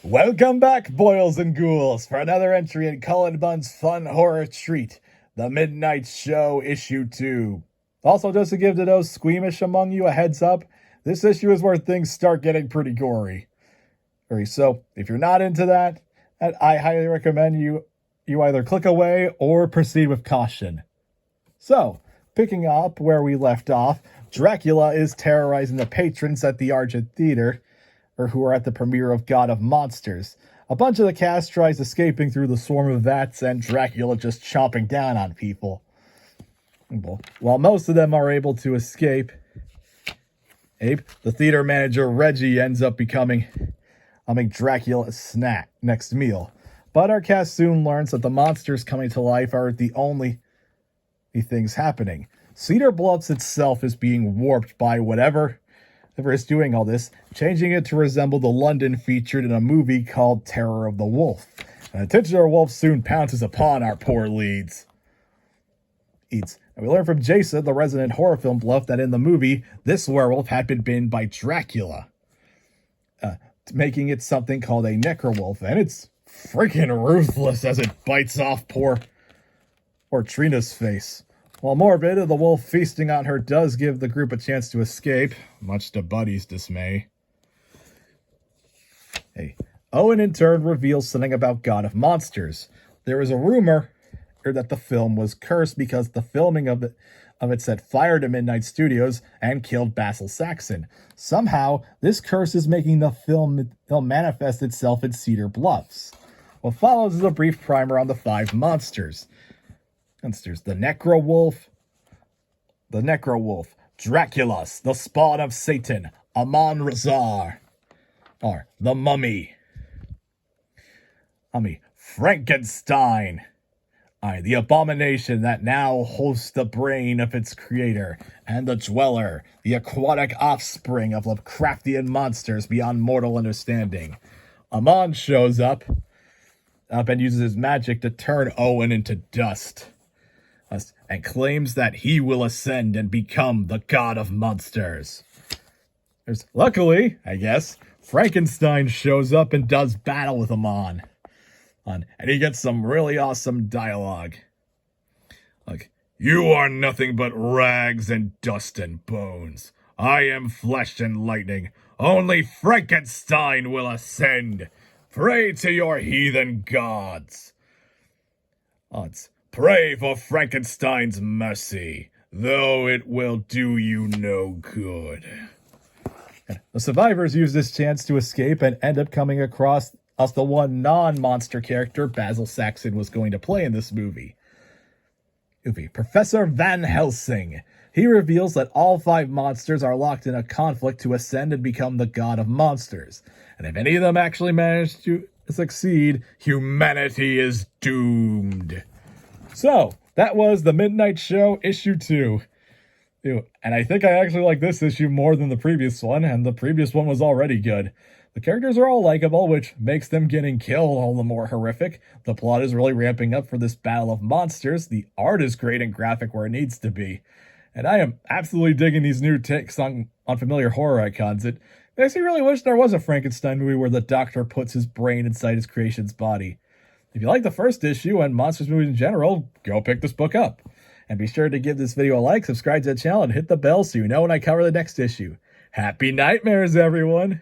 Welcome back, boils and ghouls, for another entry in Cullen Bunn's fun horror treat, The Midnight Show, Issue 2. Also, just to give to those squeamish among you a heads up, this issue is where things start getting pretty gory. So, if you're not into that, I highly recommend you either click away or proceed with caution. So, picking up where we left off, Dracula is terrorizing the patrons at the Argent Theater, or who are at the premiere of God of Monsters. A bunch of the cast tries escaping through the swarm of vats, and Dracula just chomping down on people. While most of them are able to escape, the theater manager Reggie ends up becoming Dracula's snack next meal. But our cast soon learns that the monsters coming to life aren't the only things happening. Cedar Bluffs itself is being warped by whatever is doing all this, changing it to resemble the London featured in a movie called Terror of the Wolf. And the titular wolf soon pounces upon our poor leads. And we learn from Jason, the resident horror film bluff, that in the movie, this werewolf had been bitten by Dracula, making it something called a necrowolf, and it's freaking ruthless as it bites off poor Trina's face. While morbid, the wolf feasting on her does give the group a chance to escape, much to Buddy's dismay. Owen in turn reveals something about God of Monsters. There is a rumor that the film was cursed because the filming of it set fire to Midnite Studios and killed Basil Saxon. Somehow, this curse is making the film manifest itself in Cedar Bluffs. What follows is a brief primer on the 5 monsters. The Necrowolf, Draculus, the spawn of Satan, Amon Razar, or the Mummy, Frankenstein, the abomination that now hosts the brain of its creator, and the Dweller, the aquatic offspring of Lovecraftian monsters beyond mortal understanding. Amon shows up and uses his magic to turn Owen into dust, and claims that he will ascend and become the God of Monsters. Luckily, I guess, Frankenstein shows up and does battle with Amon. And he gets some really awesome dialogue. You are nothing but rags and dust and bones. I am flesh and lightning. Only Frankenstein will ascend. Pray to your heathen gods. Pray for Frankenstein's mercy, though it will do you no good. The survivors use this chance to escape and end up coming across the one non-monster character Basil Saxon was going to play in this movie. Professor Van Helsing. He reveals that all 5 monsters are locked in a conflict to ascend and become the God of Monsters. And if any of them actually manage to succeed, humanity is doomed. So, that was The Midnight Show, Issue 2. And I think I actually like this issue more than the previous one, and the previous one was already good. The characters are all likable, which makes them getting killed all the more horrific. The plot is really ramping up for this battle of monsters. The art is great and graphic where it needs to be. And I am absolutely digging these new takes on familiar horror icons. It makes me really wish there was a Frankenstein movie where the doctor puts his brain inside his creation's body. If you like the first issue and monsters movies in general, go pick this book up. And be sure to give this video a like, subscribe to the channel, and hit the bell so you know when I cover the next issue. Happy nightmares, everyone!